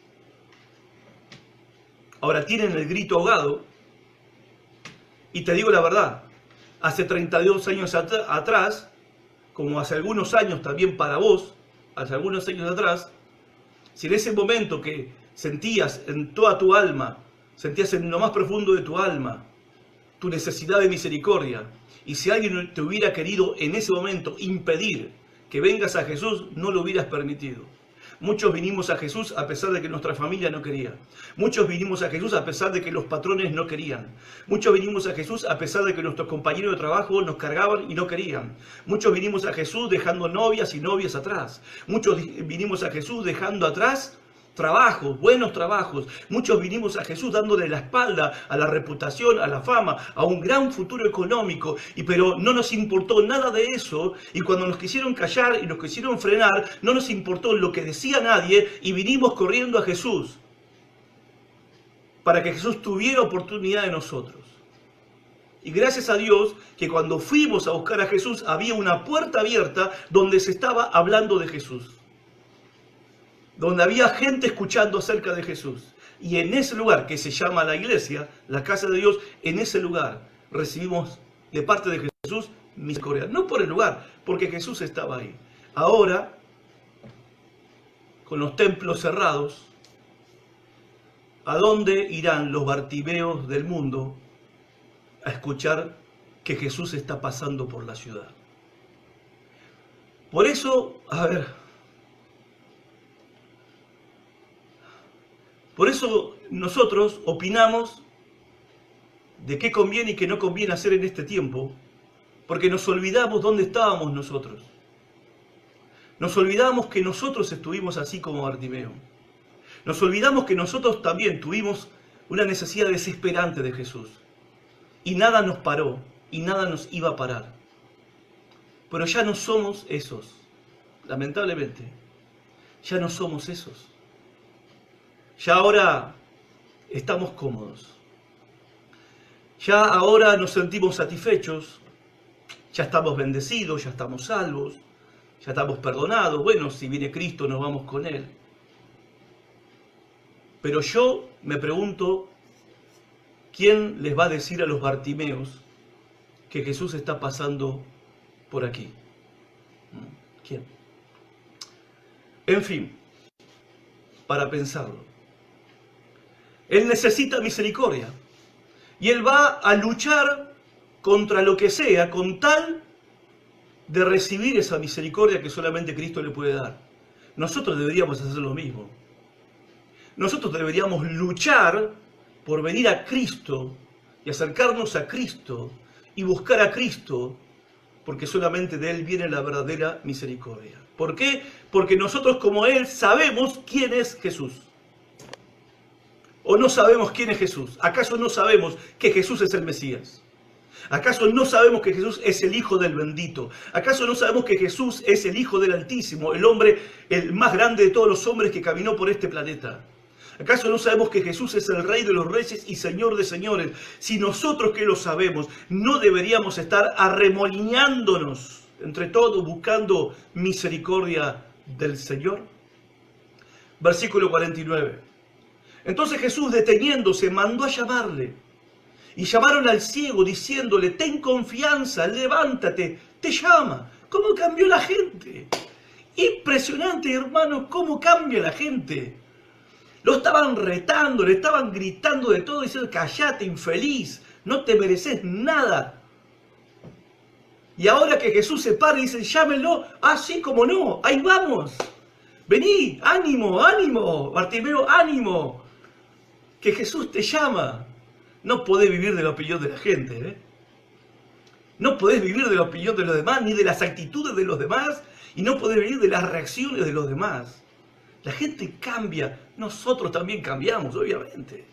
Ahora tienen el grito ahogado. Y te digo la verdad, hace 32 años atrás, como hace algunos años también para vos, hace algunos años atrás, si en ese momento que sentías en toda tu alma, sentías en lo más profundo de tu alma, tu necesidad de misericordia, y si alguien te hubiera querido en ese momento impedir que vengas a Jesús, no lo hubieras permitido. Muchos vinimos a Jesús a pesar de que nuestra familia no quería. Muchos vinimos a Jesús a pesar de que los patrones no querían. Muchos vinimos a Jesús a pesar de que nuestros compañeros de trabajo nos cargaban y no querían. Muchos vinimos a Jesús dejando novias y novias atrás. Muchos vinimos a Jesús dejando atrás trabajos, buenos trabajos. Muchos vinimos a Jesús dándole la espalda a la reputación, a la fama, a un gran futuro económico, pero no nos importó nada de eso, y cuando nos quisieron callar y nos quisieron frenar, no nos importó lo que decía nadie, y vinimos corriendo a Jesús, para que Jesús tuviera oportunidad de nosotros. Y gracias a Dios que cuando fuimos a buscar a Jesús, había una puerta abierta donde se estaba hablando de Jesús, donde había gente escuchando acerca de Jesús. Y en ese lugar que se llama la iglesia, la casa de Dios, en ese lugar recibimos de parte de Jesús misericordia. No por el lugar, porque Jesús estaba ahí. Ahora, con los templos cerrados, ¿a dónde irán los Bartimeos del mundo a escuchar que Jesús está pasando por la ciudad? Por eso, por eso nosotros opinamos de qué conviene y qué no conviene hacer en este tiempo, porque nos olvidamos dónde estábamos nosotros. Nos olvidamos que nosotros estuvimos así como Bartimeo. Nos olvidamos que nosotros también tuvimos una necesidad desesperante de Jesús. Y nada nos paró, y nada nos iba a parar. Pero ya no somos esos, lamentablemente. Ya no somos esos. Ya ahora estamos cómodos. Ya ahora nos sentimos satisfechos, ya estamos bendecidos, ya estamos salvos, ya estamos perdonados. Bueno, si viene Cristo nos vamos con Él. Pero yo me pregunto, ¿quién les va a decir a los Bartimeos que Jesús está pasando por aquí? ¿Quién? En fin, para pensarlo. Él necesita misericordia y Él va a luchar contra lo que sea con tal de recibir esa misericordia que solamente Cristo le puede dar. Nosotros deberíamos hacer lo mismo. Nosotros deberíamos luchar por venir a Cristo y acercarnos a Cristo y buscar a Cristo, porque solamente de Él viene la verdadera misericordia. ¿Por qué? Porque nosotros como Él sabemos quién es Jesús. ¿O no sabemos quién es Jesús? ¿Acaso no sabemos que Jesús es el Mesías? ¿Acaso no sabemos que Jesús es el Hijo del Bendito? ¿Acaso no sabemos que Jesús es el Hijo del Altísimo, el hombre, el más grande de todos los hombres que caminó por este planeta? ¿Acaso no sabemos que Jesús es el Rey de los Reyes y Señor de Señores? Si nosotros que lo sabemos, ¿no deberíamos estar arremoliñándonos entre todos buscando misericordia del Señor? Versículo 49. Entonces Jesús, deteniéndose, mandó a llamarle. Y llamaron al ciego diciéndole: ten confianza, levántate, te llama. ¿Cómo cambió la gente? Impresionante, hermano, cómo cambia la gente. Lo estaban retando, le estaban gritando de todo, diciendo: callate, infeliz, no te mereces nada. Y ahora que Jesús se para y dice: llámenlo, sí, como no, ahí vamos. Vení, ánimo, ánimo, Bartimeo, ánimo, que Jesús te llama. No podés vivir de la opinión de la gente, ¿eh? No podés vivir de la opinión de los demás, ni de las actitudes de los demás, y no podés vivir de las reacciones de los demás. La gente cambia, nosotros también cambiamos, obviamente.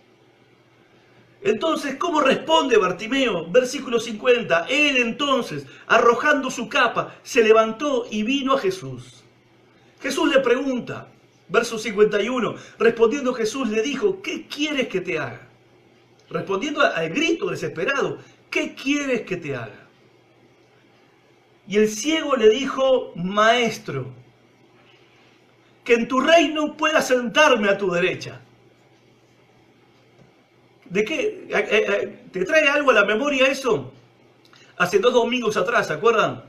Entonces, ¿cómo responde Bartimeo? Versículo 50. Él entonces, arrojando su capa, se levantó y vino a Jesús. Jesús le pregunta, verso 51, respondiendo Jesús le dijo: ¿qué quieres que te haga? Respondiendo al grito desesperado: ¿qué quieres que te haga? Y el ciego le dijo: Maestro, que en tu reino pueda sentarme a tu derecha. ¿De qué? ¿Te trae algo a la memoria eso? Hace 2 domingos atrás, ¿se acuerdan?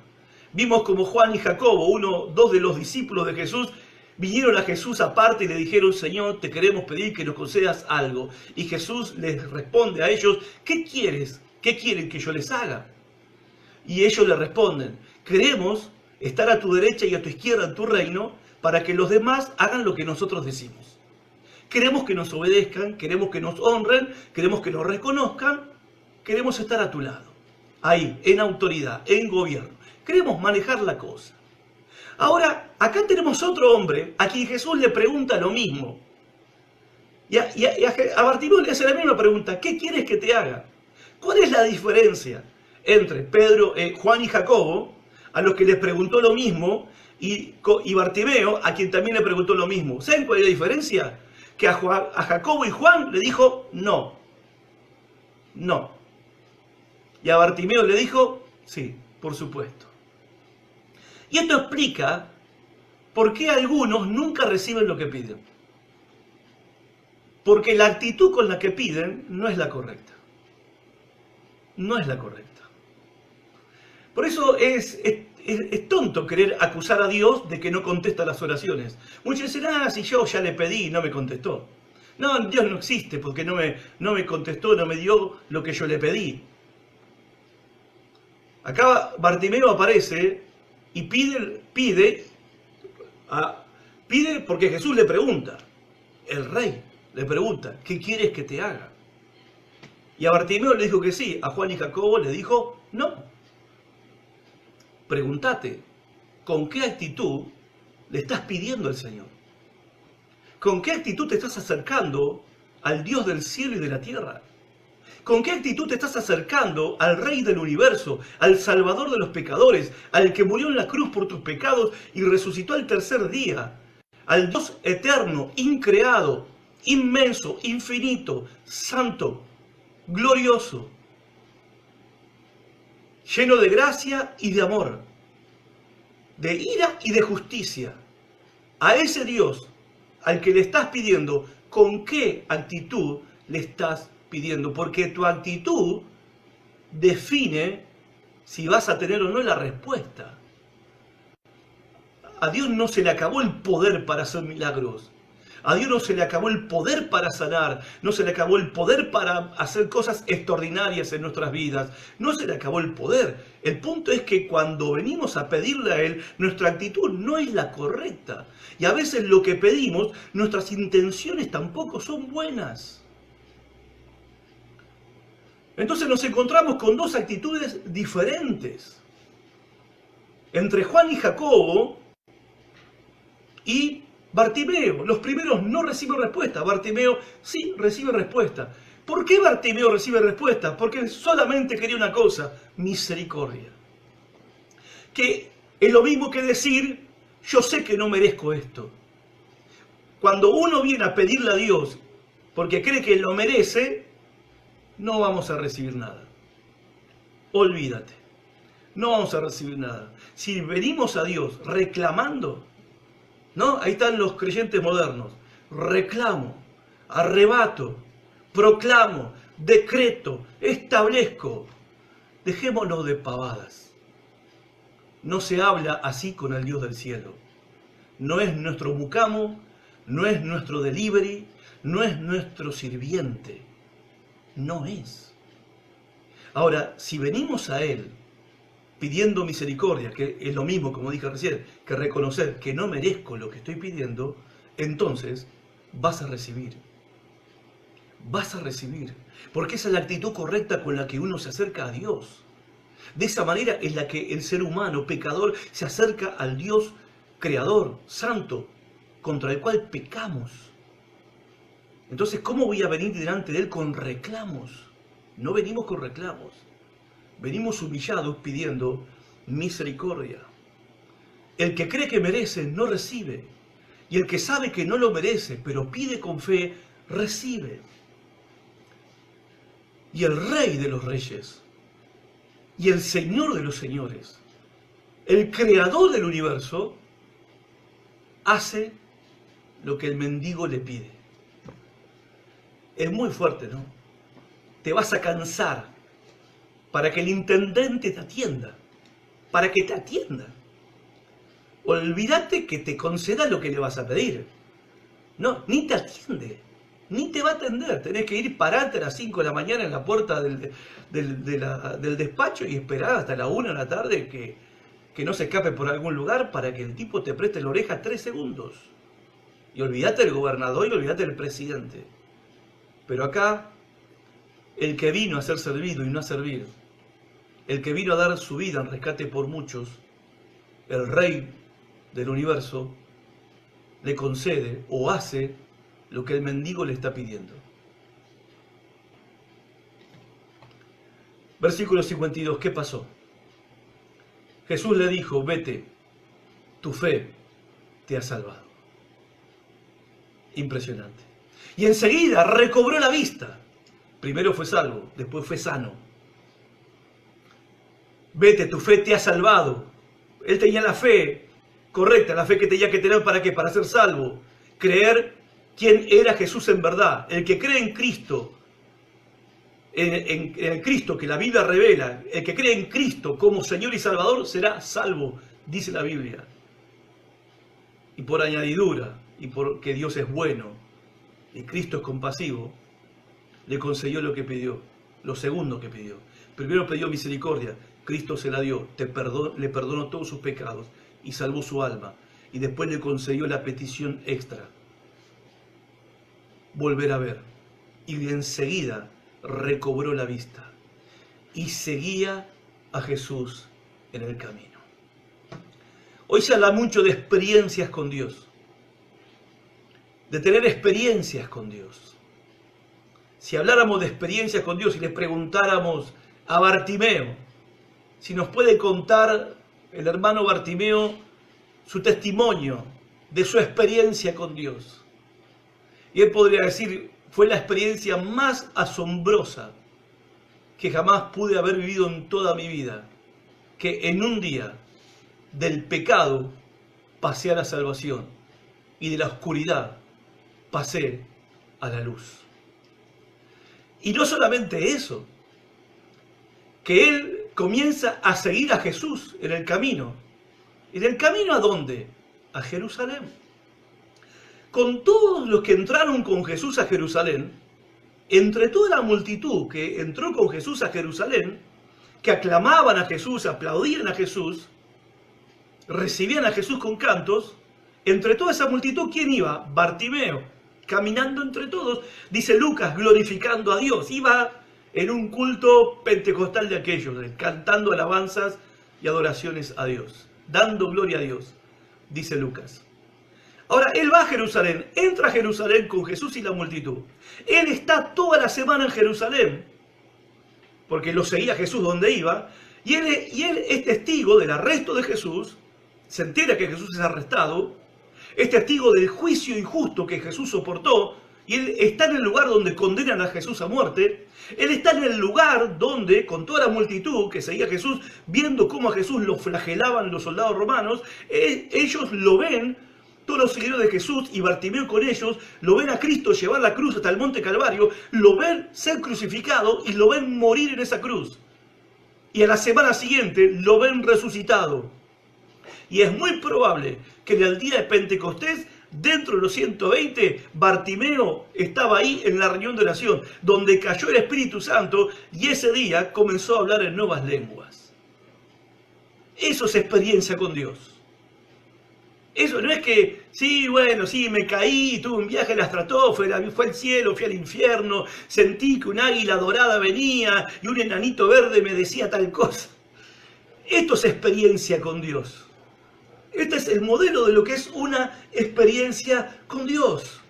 Vimos como Juan y Jacobo, dos de los discípulos de Jesús, vinieron a Jesús aparte y le dijeron: Señor, te queremos pedir que nos concedas algo. Y Jesús les responde a ellos: ¿qué quieres? ¿Qué quieren que yo les haga? Y ellos le responden: queremos estar a tu derecha y a tu izquierda en tu reino, para que los demás hagan lo que nosotros decimos. Queremos que nos obedezcan, queremos que nos honren, queremos que nos reconozcan, queremos estar a tu lado, ahí, en autoridad, en gobierno. Queremos manejar la cosa. Ahora, acá tenemos otro hombre a quien Jesús le pregunta lo mismo. Y a Bartimeo le hace la misma pregunta: ¿qué quieres que te haga? ¿Cuál es la diferencia entre Juan y Jacobo, a los que les preguntó lo mismo, y Bartimeo, a quien también le preguntó lo mismo? ¿Saben cuál es la diferencia? Que a Jacobo y Juan le dijo no. No. Y a Bartimeo le dijo sí, por supuesto. Y esto explica por qué algunos nunca reciben lo que piden. Porque la actitud con la que piden no es la correcta. No es la correcta. Por eso es tonto querer acusar a Dios de que no contesta las oraciones. Muchos dicen: si yo ya le pedí y no me contestó. No, Dios no existe porque no me contestó, no me dio lo que yo le pedí. Acá Bartimeo aparece y pide porque Jesús le pregunta. El rey le pregunta: ¿qué quieres que te haga? Y a Bartimeo le dijo que sí, a Juan y Jacobo le dijo no. Pregúntate, ¿con qué actitud le estás pidiendo al Señor? ¿Con qué actitud te estás acercando al Dios del cielo y de la tierra? ¿Con qué actitud te estás acercando al Rey del universo, al Salvador de los pecadores, al que murió en la cruz por tus pecados y resucitó al tercer día? Al Dios eterno, increado, inmenso, infinito, santo, glorioso, lleno de gracia y de amor, de ira y de justicia. A ese Dios al que le estás pidiendo, ¿con qué actitud le estás pidiendo? Porque tu actitud define si vas a tener o no la respuesta. A Dios no se le acabó el poder para hacer milagros. A Dios no se le acabó el poder para sanar, no se le acabó el poder para hacer cosas extraordinarias en nuestras vidas, no se le acabó el poder. El punto es que cuando venimos a pedirle a Él, nuestra actitud no es la correcta. Y a veces lo que pedimos, nuestras intenciones tampoco son buenas. Entonces nos encontramos con dos actitudes diferentes. Entre Juan y Jacobo y Bartimeo. Los primeros no reciben respuesta. Bartimeo sí recibe respuesta. ¿Por qué Bartimeo recibe respuesta? Porque solamente quería una cosa: misericordia. Que es lo mismo que decir, yo sé que no merezco esto. Cuando uno viene a pedirle a Dios porque cree que lo merece, no vamos a recibir nada. Olvídate. No vamos a recibir nada. Si venimos a Dios reclamando, ¿no? Ahí están los creyentes modernos. Reclamo, arrebato, proclamo, decreto, establezco. Dejémonos de pavadas. No se habla así con el Dios del cielo. No es nuestro mucamo, no es nuestro delivery, no es nuestro sirviente. No es. Ahora, si venimos a Él pidiendo misericordia, que es lo mismo, como dije recién, que reconocer que no merezco lo que estoy pidiendo, entonces vas a recibir. Vas a recibir. Porque esa es la actitud correcta con la que uno se acerca a Dios. De esa manera es la que el ser humano, pecador, se acerca al Dios creador, santo, contra el cual pecamos. Entonces, ¿cómo voy a venir delante de Él con reclamos? No venimos con reclamos. Venimos humillados pidiendo misericordia. El que cree que merece no recibe. Y el que sabe que no lo merece, pero pide con fe, recibe. Y el Rey de los Reyes, y el Señor de los Señores, el Creador del universo, hace lo que el mendigo le pide. Es muy fuerte, ¿no? Te vas a cansar para que el intendente te atienda, para que te atienda. Olvídate que te conceda lo que le vas a pedir. No, ni te atiende, ni te va a atender. Tenés que ir, pararte a las 5 de la mañana en la puerta del despacho y esperar hasta la 1 de la tarde que no se escape por algún lugar para que el tipo te preste la oreja 3 segundos. Y olvídate del gobernador y olvídate del presidente. Pero acá, el que vino a ser servido y no a servir, el que vino a dar su vida en rescate por muchos, el Rey del universo, le concede o hace lo que el mendigo le está pidiendo. Versículo 52, ¿qué pasó? Jesús le dijo, vete, tu fe te ha salvado. Impresionante. Y enseguida recobró la vista. Primero fue salvo, después fue sano. Vete, tu fe te ha salvado. Él tenía la fe correcta, la fe que tenía que tener ¿para qué? Para ser salvo. Creer quién era Jesús en verdad. El que cree en Cristo, en el Cristo que la Biblia revela, el que cree en Cristo como Señor y Salvador será salvo, dice la Biblia. Y por añadidura, y porque Dios es bueno, y Cristo es compasivo, le concedió lo que pidió, lo segundo que pidió. Primero pidió misericordia, Cristo se la dio, le perdonó todos sus pecados y salvó su alma. Y después le concedió la petición extra, volver a ver. Y enseguida recobró la vista y seguía a Jesús en el camino. Hoy se habla mucho de experiencias con Dios, de tener experiencias con Dios. Si habláramos de experiencias con Dios y les preguntáramos a Bartimeo, si nos puede contar el hermano Bartimeo su testimonio de su experiencia con Dios. Y él podría decir, fue la experiencia más asombrosa que jamás pude haber vivido en toda mi vida. que en un día del pecado pasé a la salvación y de la oscuridad pasé a la luz. Y no solamente eso, que él comienza a seguir a Jesús en el camino. ¿En el camino a dónde? A Jerusalén. Con todos los que entraron con Jesús a Jerusalén, entre toda la multitud que entró con Jesús a Jerusalén, que aclamaban a Jesús, aplaudían a Jesús, recibían a Jesús con cantos, entre toda esa multitud, ¿quién iba? Bartimeo, caminando entre todos, dice Lucas, glorificando a Dios. Iba en un culto pentecostal de aquellos, cantando alabanzas y adoraciones a Dios, dando gloria a Dios, dice Lucas. Ahora, él va a Jerusalén, entra a Jerusalén con Jesús y la multitud. Él está toda la semana en Jerusalén, porque lo seguía Jesús donde iba, y él es testigo del arresto de Jesús, se entera que Jesús es arrestado, es testigo del juicio injusto que Jesús soportó, y él está en el lugar donde condenan a Jesús a muerte. Él está en el lugar donde, con toda la multitud que seguía a Jesús, viendo cómo a Jesús lo flagelaban los soldados romanos, ellos lo ven, todos los seguidores de Jesús y Bartimeo con ellos, lo ven a Cristo llevar la cruz hasta el monte Calvario, lo ven ser crucificado y lo ven morir en esa cruz. Y a la semana siguiente lo ven resucitado. Y es muy probable que en el día de Pentecostés, dentro de los 120, Bartimeo estaba ahí en la reunión de oración, donde cayó el Espíritu Santo y ese día comenzó a hablar en nuevas lenguas. Eso es experiencia con Dios. Eso no es que, sí, bueno, sí, me caí, tuve un viaje a la estratosfera, fue al cielo, fui al infierno, sentí que un águila dorada venía y un enanito verde me decía tal cosa. Esto es experiencia con Dios. Este es el modelo de lo que es una experiencia con Dios.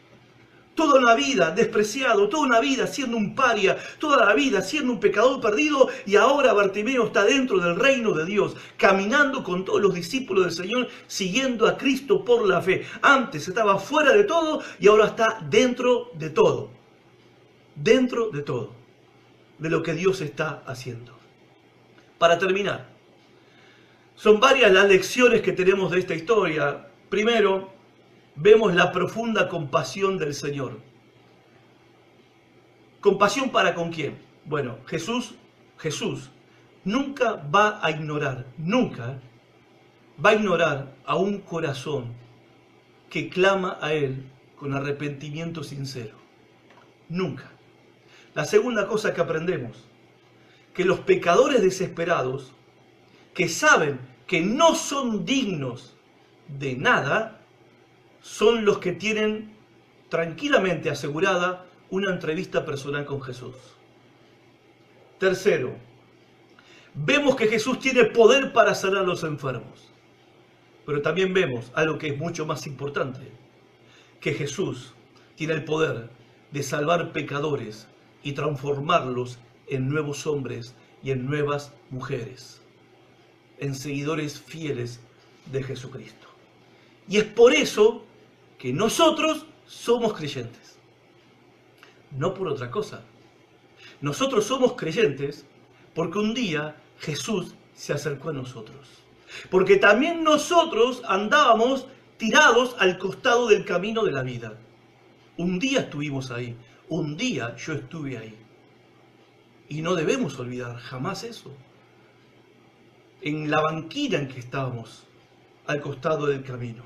Toda una vida despreciado, toda una vida siendo un paria, toda la vida siendo un pecador perdido, y ahora Bartimeo está dentro del reino de Dios, caminando con todos los discípulos del Señor, siguiendo a Cristo por la fe. Antes estaba fuera de todo y ahora está dentro de todo. Dentro de todo, de lo que Dios está haciendo. Para terminar, son varias las lecciones que tenemos de esta historia. Primero, vemos la profunda compasión del Señor. ¿Compasión para con quién? Bueno, Jesús nunca va a ignorar, nunca va a ignorar a un corazón que clama a Él con arrepentimiento sincero. Nunca. La segunda cosa que aprendemos, que los pecadores desesperados, que saben que no son dignos de nada, son los que tienen tranquilamente asegurada una entrevista personal con Jesús. Tercero, vemos que Jesús tiene poder para sanar a los enfermos. Pero también vemos algo que es mucho más importante, que Jesús tiene el poder de salvar pecadores y transformarlos en nuevos hombres y en nuevas mujeres, en seguidores fieles de Jesucristo. Y es por eso que nosotros somos creyentes, no por otra cosa. Nosotros somos creyentes porque un día Jesús se acercó a nosotros. Porque también nosotros andábamos tirados al costado del camino de la vida. Un día estuvimos ahí, un día yo estuve ahí. Y no debemos olvidar jamás eso. En la banquina en que estábamos, al costado del camino.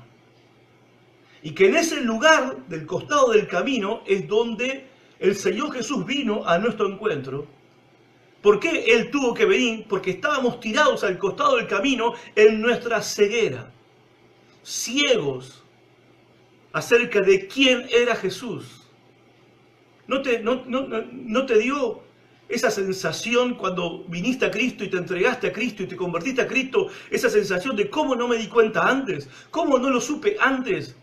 Y que en ese lugar del costado del camino es donde el Señor Jesús vino a nuestro encuentro. ¿Por qué Él tuvo que venir? Porque estábamos tirados al costado del camino en nuestra ceguera, ciegos acerca de quién era Jesús. ¿No te dio esa sensación cuando viniste a Cristo y te entregaste a Cristo y te convertiste a Cristo? Esa sensación de cómo no me di cuenta antes, cómo no lo supe antes.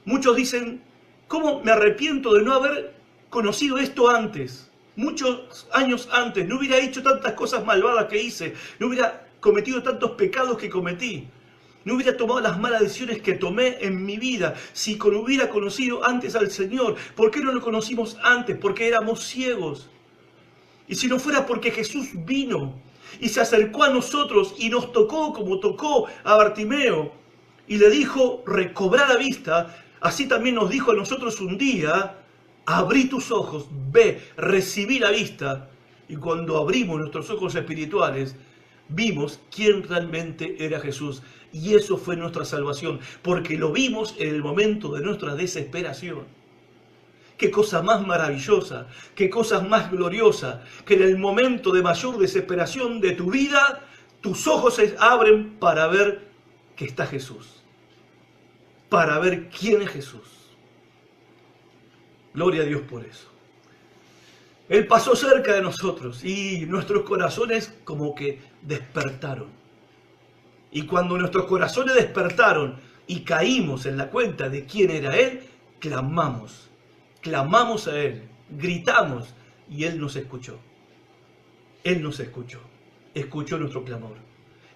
Muchos dicen, ¿cómo me arrepiento de no haber conocido esto antes? Muchos años antes, no hubiera hecho tantas cosas malvadas que hice, no hubiera cometido tantos pecados que cometí, no hubiera tomado las malas decisiones que tomé en mi vida, si hubiera conocido antes al Señor. ¿Por qué no lo conocimos antes? Porque éramos ciegos. Y si no fuera porque Jesús vino Y se acercó a nosotros y nos tocó como tocó a Bartimeo. Y le dijo, recobra la vista. Así también nos dijo a nosotros un día, abrí tus ojos, ve, recibí la vista. Y cuando abrimos nuestros ojos espirituales, vimos quién realmente era Jesús. Y eso fue nuestra salvación, porque lo vimos en el momento de nuestra desesperación. Qué cosa más maravillosa, qué cosa más gloriosa, que en el momento de mayor desesperación de tu vida, tus ojos se abren para ver que está Jesús, para ver quién es Jesús. Gloria a Dios por eso. Él pasó cerca de nosotros y nuestros corazones como que despertaron. Y cuando nuestros corazones despertaron y caímos en la cuenta de quién era Él, clamamos a Él, gritamos y Él nos escuchó. Él nos escuchó nuestro clamor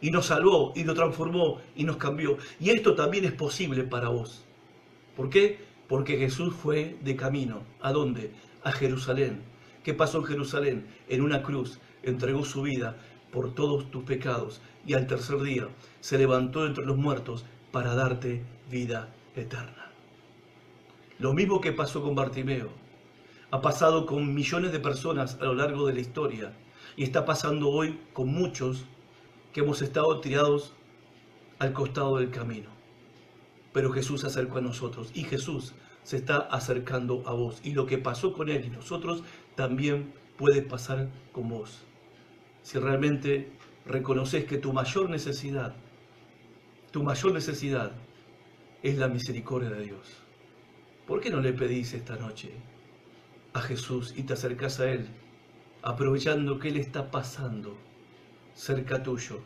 y nos salvó y nos transformó y nos cambió. Y esto también es posible para vos. ¿Por qué? Porque Jesús fue de camino. ¿A dónde? A Jerusalén. ¿Qué pasó en Jerusalén? En una cruz entregó su vida por todos tus pecados y al tercer día se levantó entre los muertos para darte vida eterna. Lo mismo que pasó con Bartimeo, ha pasado con millones de personas a lo largo de la historia y está pasando hoy con muchos que hemos estado tirados al costado del camino. Pero Jesús se acercó a nosotros y Jesús se está acercando a vos. Y lo que pasó con Él y nosotros también puede pasar con vos. Si realmente reconoces que tu mayor necesidad es la misericordia de Dios. ¿Por qué no le pedís esta noche a Jesús y te acercás a Él, aprovechando que Él está pasando cerca tuyo?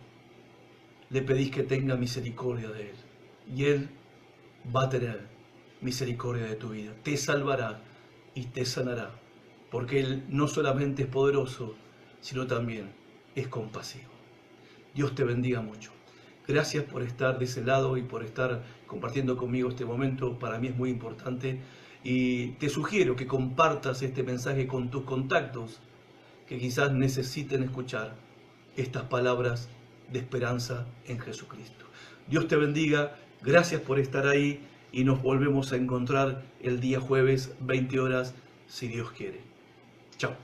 Le pedís que tenga misericordia de Él y Él va a tener misericordia de tu vida. Te salvará y te sanará, porque Él no solamente es poderoso, sino también es compasivo. Dios te bendiga mucho. Gracias por estar de ese lado y por estar compartiendo conmigo este momento. Para mí es muy importante y te sugiero que compartas este mensaje con tus contactos que quizás necesiten escuchar estas palabras de esperanza en Jesucristo. Dios te bendiga. Gracias por estar ahí y nos volvemos a encontrar el día jueves, 20 horas, si Dios quiere. Chao.